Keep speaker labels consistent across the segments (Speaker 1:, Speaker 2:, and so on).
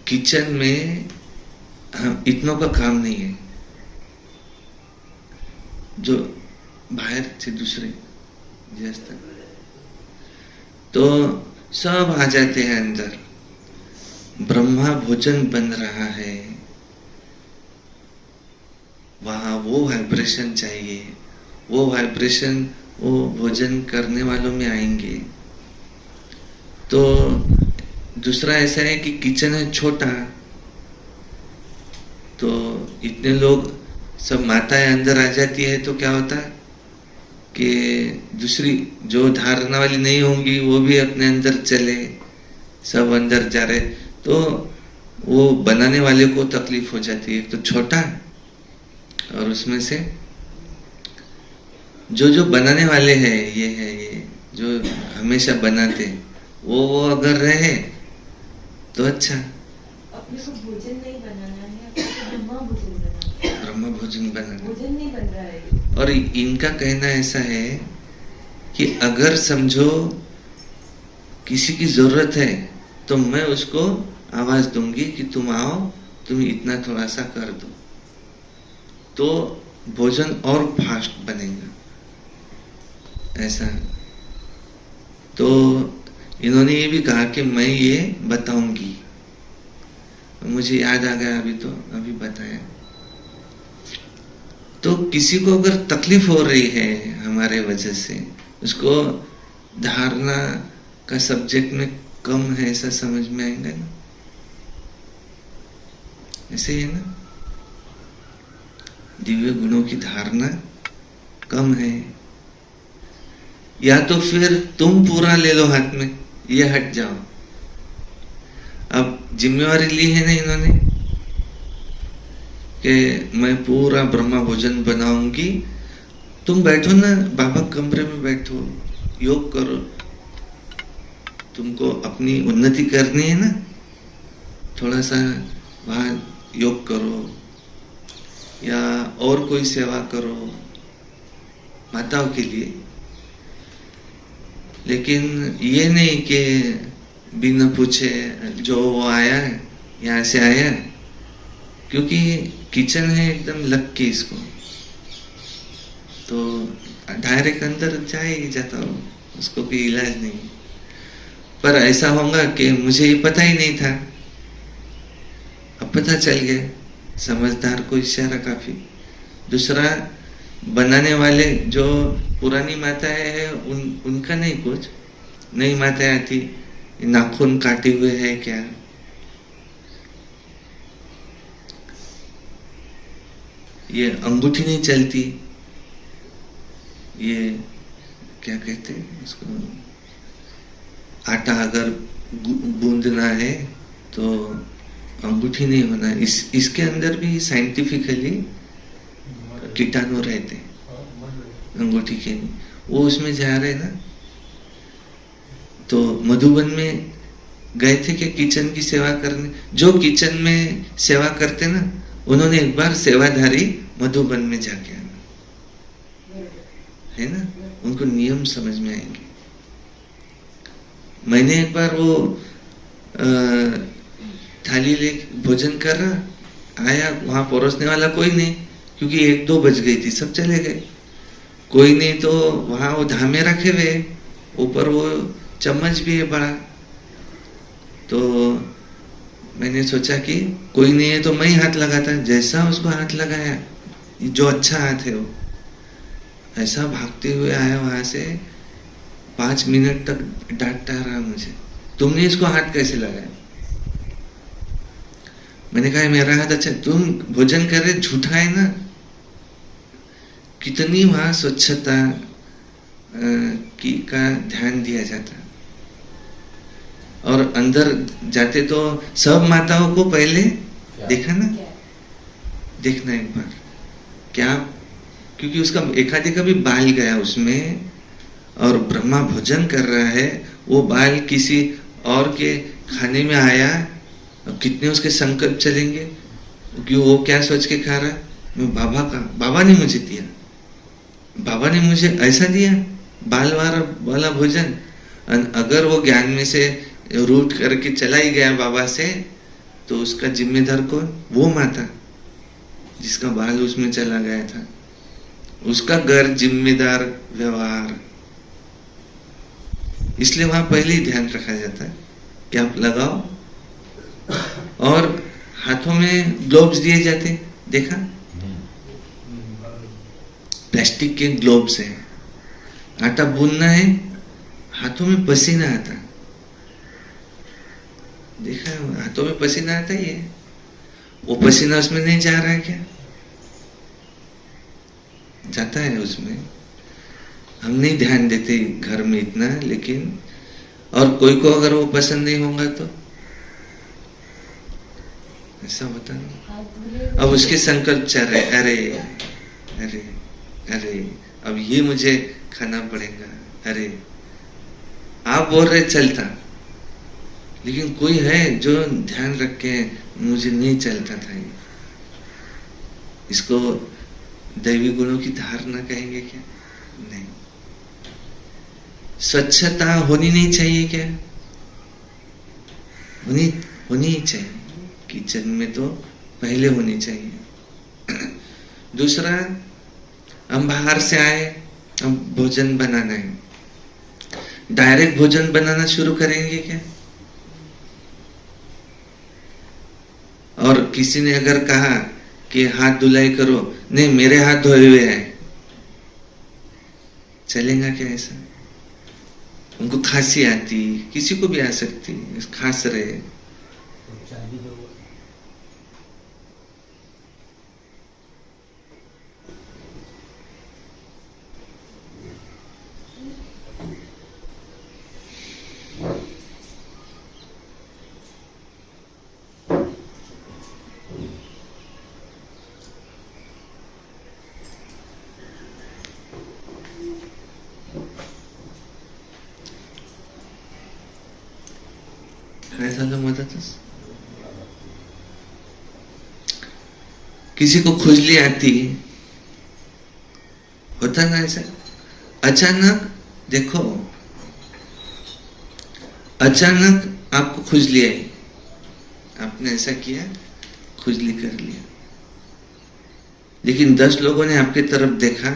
Speaker 1: Kitchen में हम इतनों का काम नहीं है, जो बाहर से दूसरे जैसा तो सब आ जाते हैं अंदर। ब्रह्मा भोजन बन रहा है, वहां वो वाइब्रेशन चाहिए, वो वाइब्रेशन वो भोजन करने वालों में आएंगे। तो दूसरा ऐसा है कि किचन है छोटा, तो इतने लोग सब माताएं अंदर आ जाती है तो क्या होता है कि दूसरी जो धारणा वाली नहीं होंगी वो भी अपने अंदर चले, सब अंदर जा रहे, तो वो बनाने वाले को तकलीफ हो जाती है। एक तो छोटा है और उसमें से जो बनाने वाले हैं, ये जो हमेशा बनाते, वो अगर रहे तो अच्छा।
Speaker 2: अपने को भोजन नहीं बनाना है, अपने को ब्रह्मा भोजन बनाना है।
Speaker 1: ब्रह्मा भोजन बनाना,
Speaker 2: भोजन नहीं बन रहा है।
Speaker 1: और इनका कहना ऐसा है कि अगर समझो किसी की जरूरत है तो मैं उसको आवाज दूंगी कि तुम आओ, तुम इतना थोड़ा सा कर दो, तो भोजन और फास्ट बनेगा। ऐसा तो इन्होंने ये भी कहा कि मैं ये बताऊंगी। मुझे याद आ गया अभी बताया। तो किसी को अगर तकलीफ हो रही है हमारे वजह से, उसको धारणा का सब्जेक्ट में कम है ऐसा समझ में आएगा ना, ऐसे ही है ना, दिव्य गुणों की धारणा कम है, या तो फिर तुम पूरा ले लो हाथ में, ये हट जाओ। अब जिम्मेवारी ली है ना इन्होंने कि मैं पूरा ब्रह्मा भोजन बनाऊंगी, तुम बैठो ना बाबा, कमरे में बैठो, योग करो, तुमको अपनी उन्नति करनी है ना, थोड़ा सा वहां योग करो या और कोई सेवा करो माताओं के लिए। लेकिन ये नहीं कि बिना पूछे जो वो आया है यहाँ से आया, क्योंकि किचन है एकदम लग के इसको, तो डायरेक्ट अंदर जा ही जाता हो, उसको कोई इलाज नहीं। पर ऐसा होगा कि मुझे ये पता ही नहीं था, अब पता चल गया, समझदार को इशारा काफी। दूसरा, बनाने वाले जो पुरानी माताएं हैं उनका नहीं, कुछ नई माताएं आती, नाखून काटे हुए है क्या, ये अंगूठी नहीं चलती, ये क्या कहते हैं इसको, आटा अगर गूंदना है तो अंगूठी नहीं होना। इसके अंदर भी साइंटिफिकली कीटाणु रहते अंगूठी के नहीं, वो उसमें जा रहे ना। तो मधुबन में गए थे कि किचन की सेवा करने, जो किचन में सेवा करते ना, उन्होंने एक बार सेवाधारी मधुबन में जाके आना है ना, उनको नियम समझ में आएंगे। मैंने एक बार वो थाली ले भोजन कर रहा आया, वहां परोसने वाला कोई नहीं, क्योंकि 1-2 बज गई थी, सब चले गए, कोई नहीं। तो वहां वो धामे रखे हुए, ऊपर वो चम्मच भी है बड़ा, तो मैंने सोचा कि कोई नहीं है तो मैं ही हाथ लगाता। जैसा उसको हाथ लगाया, जो अच्छा हाथ है वो ऐसा भागते हुए आया वहां से, 5 मिनट तक डांटता रहा मुझे, तुमने इसको हाथ कैसे लगाया। मैंने कहा मेरा हाथ अच्छा, तुम भोजन कर रहे, झूठा है ना। कितनी वहां स्वच्छता की का ध्यान दिया जाता, और अंदर जाते तो सब माताओं को पहले देखा ना, देखना एक बार क्या, क्योंकि उसका एकाधी का भी बाल गया उसमें, और ब्रह्मा भोजन कर रहा है, वो बाल किसी और के खाने में आया, अब कितने उसके संकल्प चलेंगे, क्योंकि वो क्या सोच के खा रहा है, मैं बाबा का, बाबा ने मुझे दिया, बाबा ने मुझे ऐसा दिया बाल वाला भोजन। अगर वो ज्ञान में से रूट करके चला ही गया बाबा से, तो उसका जिम्मेदार कौन? वो माता जिसका बाल उसमें चला गया था, उसका घर, जिम्मेदार, व्यवहार। इसलिए वहां पहले ही ध्यान रखा जाता है कि आप लगाओ। और हाथों में ग्लोव्स दिए जाते, देखा? प्लास्टिक के ग्लोव्स हैं। आटा भूनना है, हाथों में पसीना आता, देखा है? हाथों में पसीना आता ही है। वो पसीना उसमें नहीं जा रहा है क्या? जाता है उसमें। हम नहीं ध्यान देते घर में इतना, लेकिन और कोई को अगर वो पसंद नहीं होगा तो ऐसा होता है। अब उसके संकल्प चल रहे, अरे अरे अरे अब ये मुझे खाना पड़ेगा, अरे आप बोल रहे चलता, लेकिन कोई है जो ध्यान रख के मुझे नहीं चलता था ये। इसको दैवी गुणों की धारणा कहेंगे क्या? नहीं। स्वच्छता होनी नहीं चाहिए क्या? होनी ही चाहिए। किचन में तो पहले होनी चाहिए। दूसरा, हम बाहर से आए, हम भोजन बनाना है, डायरेक्ट भोजन बनाना शुरू करेंगे क्या? और किसी ने अगर कहा कि हाथ धुलाई करो, नहीं मेरे हाथ धोए हुए हैं, चलेगा क्या ऐसा? उनको खांसी आती, किसी को भी आ सकती, खांस रहे। काय झालं मदतच? किसी को खुजली आती, होता ना ऐसा? अचानक देखो, अचानक आपको खुजली आई, आपने ऐसा किया, खुजली कर लिया, लेकिन 10 लोगों ने आपके तरफ देखा,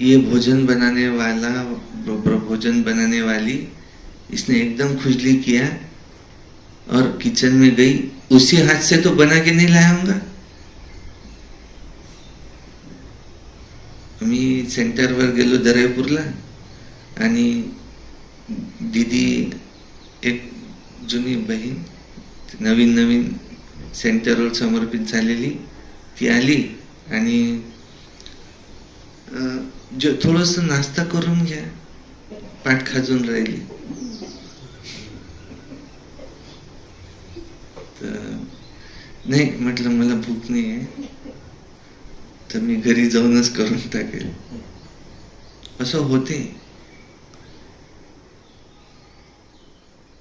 Speaker 1: ये भोजन बनाने वाला, भोजन बनाने वाली, इसने एकदम खुजली किया और किचन में गई, उसी हाथ से तो बना के नहीं लाया होगा। मी सेंटरवर गेलो दर्यापूरला, आणि दीदी, एक जुनी बहीण, नवीन नवीन सेंटरवर समर्पित झालेली, ती आली आणि जो थोडस नाश्ता करून घ्या, पाठ खाजून राहिली. नाही म्हटलं मला भूक नाही आहे, तर मी घरी जाऊनच करून टाकेल. असं होते.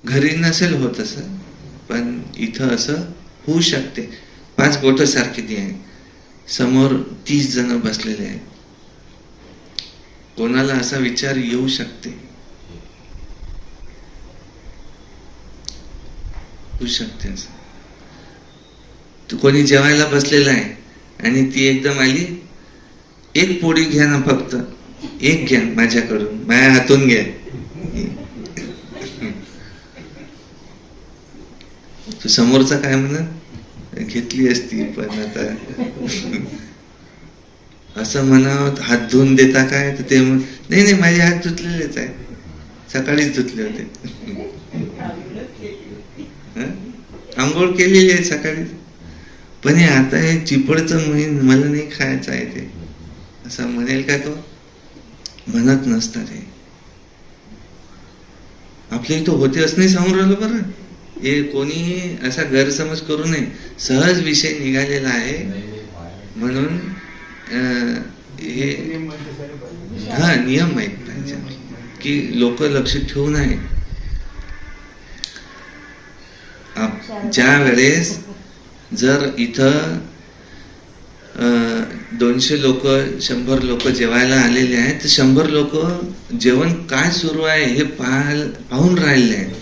Speaker 1: घरी नसेल होत असं, पण इथं असं होऊ शकते. 5 बोटं सारखे ती आहे, समोर 30 जण बसलेले आहेत. कोणाला असा विचार येऊ शकते, होऊ शकते असं. तू कोणी जेवायला बसलेला आहे आणि ती एकदम आली, एक पोळी घ्या ना, फक्त एक घ्या माझ्याकडून, माझ्या हातून घ्या. तू समोरचा काय म्हणत, घेतली असती, पण आता असं म्हणावं, हात धुवून देता काय, तर ते नाही नाही माझे हात धुतलेलेच आहे, सकाळीच धुतले होते. आंघोळ केलेली आहे सकाळी, पण हे आता हे चिपळचं मला नाही खायचं आहे ते, असं म्हणेल का तो? म्हणत नसतात. हे आपल्या इथं होते असं नाही सांगून राहिलं बरं. हे कोणी असा गैरसमज करू नये, सहज विषय निघालेला आहे म्हणून हे नियम माहित पाहिजे की लोक लक्ष ठेवू नये. ज्या वेळेस जर इथं 200 लोक 100 लोक जेवायला आलेले आहेत, तर 100 लोक जेवण काय सुरू आहे हे पाहून राहिले आहेत.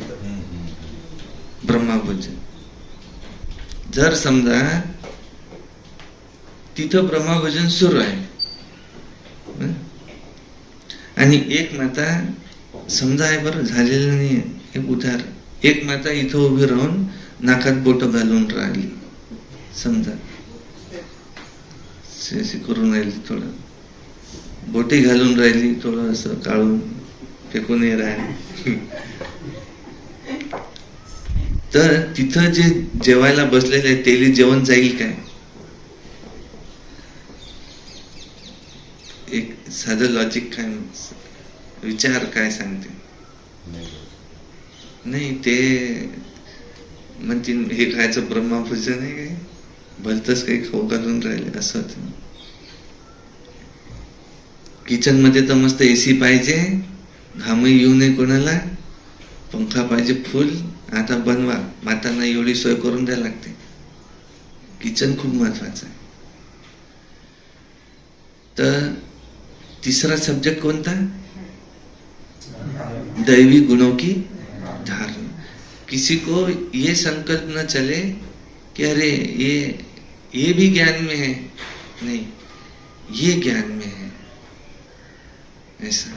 Speaker 1: ब्रह्मभोजन जर समजा तिथं ब्रह्मभोजन सुरू आहे हं? आणि एक माता समजा आहे बरं झालेलं नाही, एक उदाहरण, एक माता इथं उभी राहून नाकात बोट घालून राहिली, समजा अशी करून राहिली, थोडं बोटी घालून राहिली, थोडं असं काढून फेकून राहिली, तर तिथं जे जेवायला बसलेले तेली जेवण जाईल काय? एक साधं लॉजिक काय, विचार काय सांगते? नाही, ते म्हणतील हे खायचं ब्रह्मभोजन आहे काय, भलतच काही खाऊ घालून राहिले असं होतं. किचन मध्ये तर मस्त एसी पाहिजे, घामही येऊ नये कोणाला, पंखा पाहिजे फुल. आता बनवा, मातांना एवढी सोय करून द्यायला लागते. किचन खूप महत्वाचं आहे. तर तिसरा सब्जेक्ट कोणता? दैवी गुणों की धारणा. किसी को ये संकल्प न चले कि अरे ये भी ज्ञान में है, नहीं, ये ज्ञान में है, ऐसा.